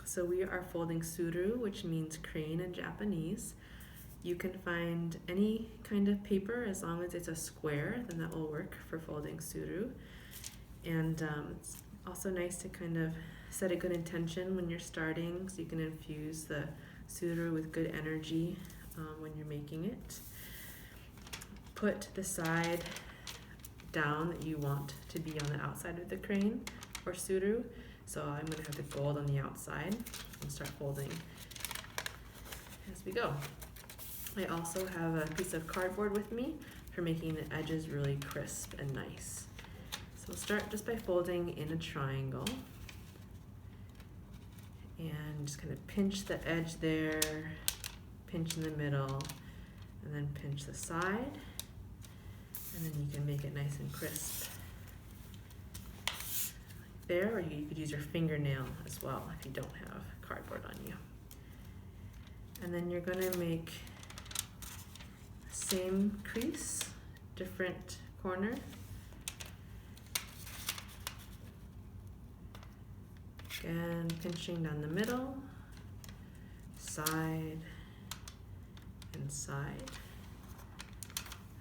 So we are folding Tsuru, which means crane in Japanese. You can find any kind of paper as long as it's a square, then that will work for folding Tsuru. And it's also nice to kind of set a good intention when you're starting, so you can infuse the Tsuru with good energy when you're making it. Put the side down that you want to be on the outside of the crane or Tsuru. So I'm going to have the gold on the outside and start folding as we go. I also have a piece of cardboard with me for making the edges really crisp and nice. So we'll start just by folding in a triangle and just kind of pinch the edge there, pinch in the middle, and then pinch the side, and then you can make it nice and crisp. There, or you could use your fingernail as well if you don't have cardboard on you. And then you're going to make the same crease, different corner. Again, pinching down the middle, side and side.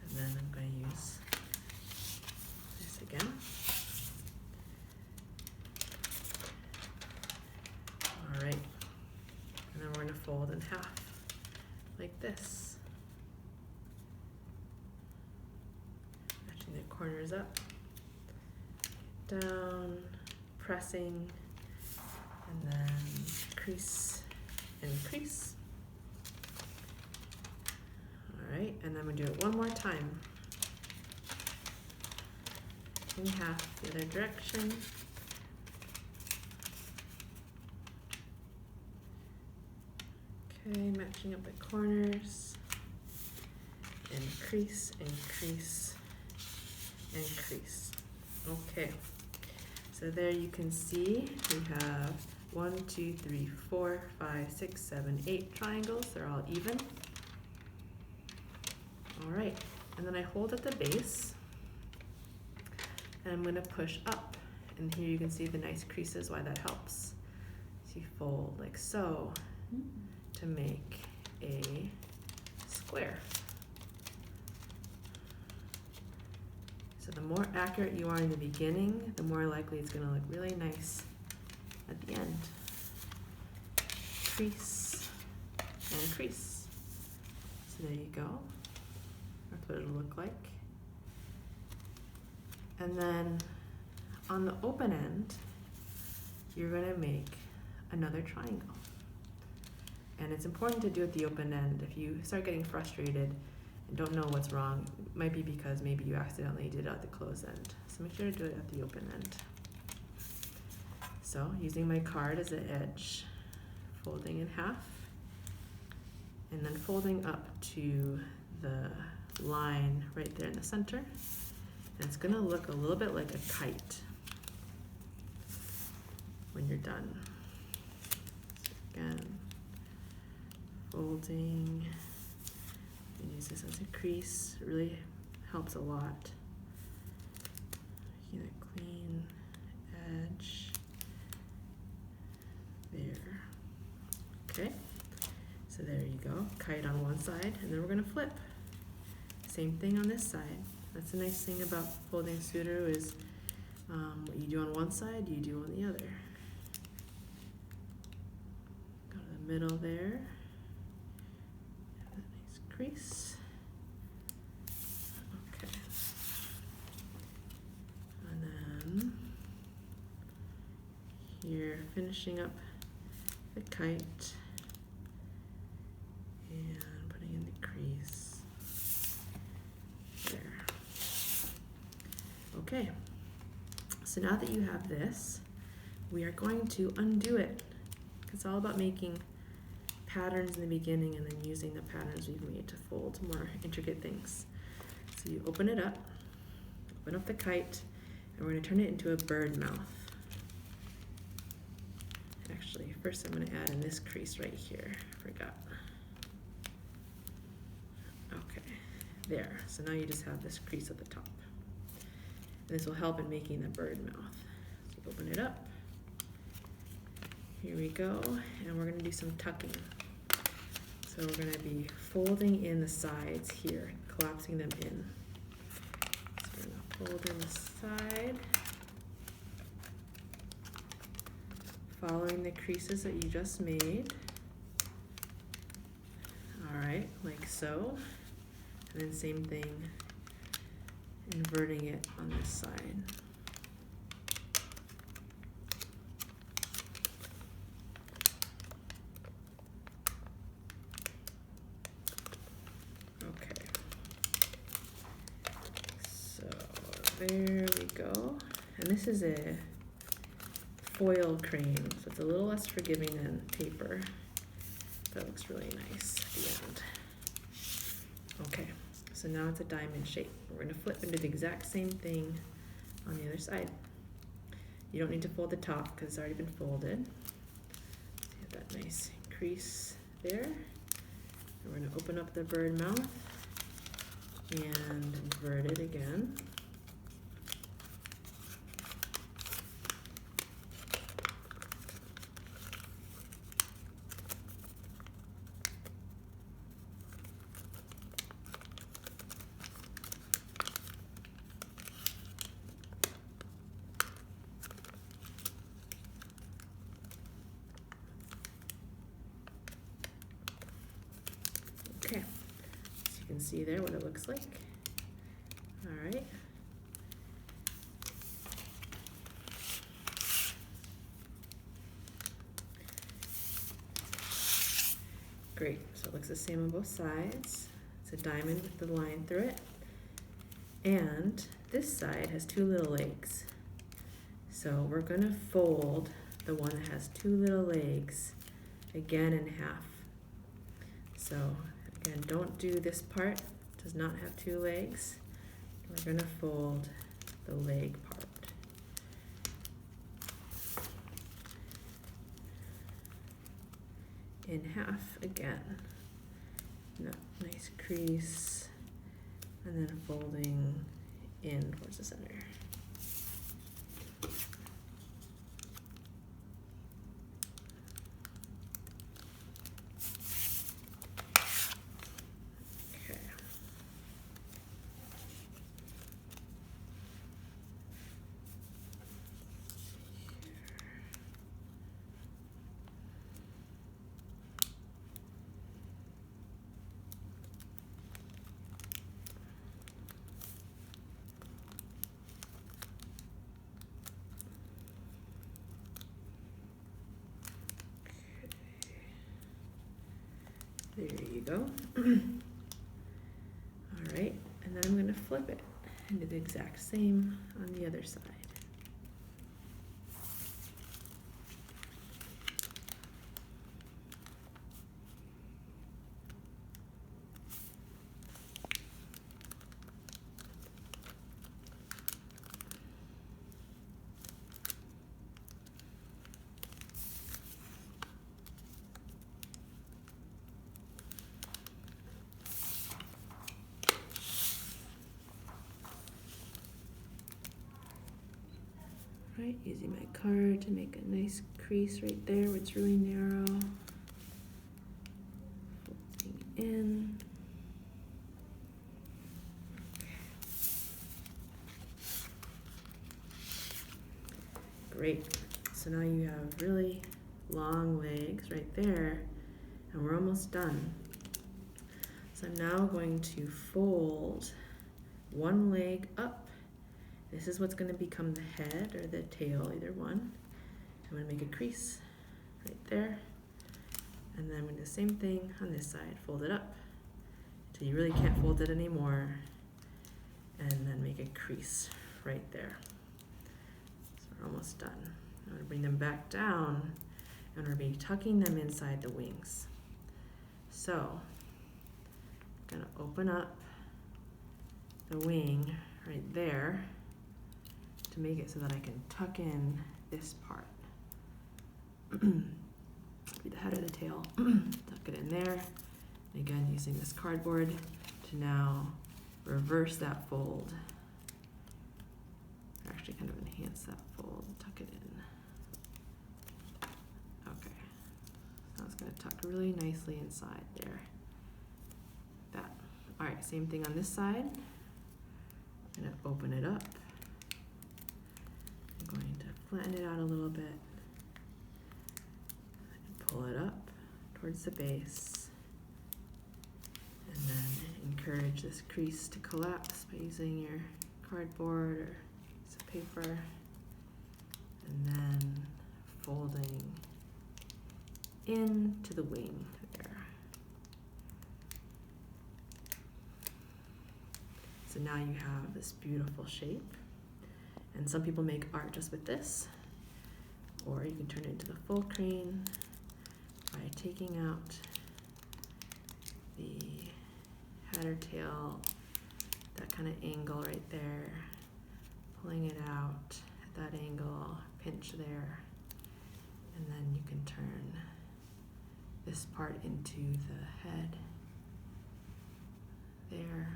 And then I'm going to use this again. All right, and then we're going to fold in half, like this. Matching the corners up, down, pressing, and then crease and crease. All right, and then I'm going to do it one more time. In half the other direction. Okay, matching up the corners, and crease, and crease, and crease. Okay, so there you can see we have 1, 2, 3, 4, 5, 6, 7, 8 triangles. They're all even. All right, and then I hold at the base, and I'm going to push up. And here you can see the nice creases, why that helps. So you fold like so. To make a square. So the more accurate you are in the beginning, the more likely it's going to look really nice at the end. Crease and crease. So there you go. That's what it'll look like. And then on the open end, you're going to make another triangle. And it's important to do at the open end. If you start getting frustrated and don't know what's wrong, it might be because maybe you accidentally did it at the closed end. So make sure to do it at the open end. So using my card as an edge, folding in half, and then folding up to the line right there in the center. And it's gonna look a little bit like a kite when you're done. So again, folding, you can use this as a crease, it really helps a lot. Making a clean edge there. Okay, so there you go, kite on one side, and then we're gonna flip. Same thing on this side. That's the nice thing about folding Tsuru is what you do on one side, you do on the other. Go to the middle there. Crease. Okay. And then here, finishing up the kite and putting in the crease there. Okay. So now that you have this, we are going to undo it. It's all about making patterns in the beginning and then using the patterns we've made to fold more intricate things. So you open it up, open up the kite, and we're going to turn it into a bird mouth. Actually, first I'm going to add in this crease right here. Forgot. Okay, there. So now you just have this crease at the top. And this will help in making the bird mouth. So you open it up, here we go, and we're gonna do some tucking. So we're gonna be folding in the sides here, collapsing them in. So we're gonna fold in the side, following the creases that you just made. All right, like so. And then same thing, inverting it on this side. Okay, so there we go. And this is a foil crane, so it's a little less forgiving than paper. That looks really nice at the end. Okay, so now it's a diamond shape. We're gonna flip and do the exact same thing on the other side. You don't need to fold the top because it's already been folded. So you have that nice crease there. And we're gonna open up the bird mouth and invert it again. Okay, so you can see there what it looks like. All right. Great, so it looks the same on both sides. It's a diamond with the line through it. And this side has two little legs. So we're gonna fold the one that has two little legs again in half. So again, don't do this part, it does not have two legs. We're gonna fold the leg part. In half again. Nice crease, and then folding in towards the center. Okay. There you go. All right, and then I'm going to flip it and do the exact same on the other side. Right, using my card to make a nice crease right there where it's really narrow. Folding in. Great, so now you have really long legs right there, and we're almost done. So I'm now going to fold one leg up. This is what's going to become the head or the tail, either one. I'm going to make a crease right there. And then I'm going to do the same thing on this side. Fold it up until you really can't fold it anymore. And then make a crease right there. So we're almost done. I'm going to bring them back down, and we're going to be tucking them inside the wings. So I'm going to open up the wing right there to make it so that I can tuck in this part. Be the head or the tail. Tuck it in there. And again, using this cardboard to now reverse that fold. Or actually kind of enhance that fold. Tuck it in. tuck really nicely inside there. That. All right, same thing on this side. I'm gonna open it up. I'm going to flatten it out a little bit and pull it up towards the base. And then encourage this crease to collapse by using your cardboard or piece of paper. And then folding into the wing there. So now you have this beautiful shape. And some people make art just with this, or you can turn it into the full crane by taking out the head or tail, that kind of angle right there, pulling it out at that angle, pinch there, and then you can turn this part into the head there.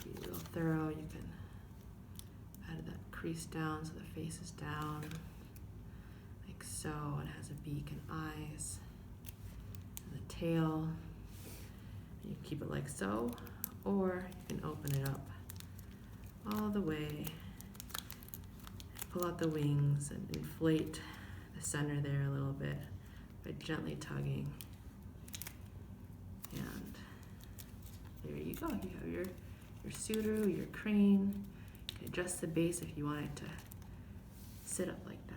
Be real thorough. You can add that crease down so the face is down, like so, and it has a beak and eyes. And the tail, you can keep it like so, or you can open it up all the way, pull out the wings and inflate the center there a little bit by gently tugging. And there you go. You have your Tsuru, your crane. You can adjust the base if you want it to sit up like that.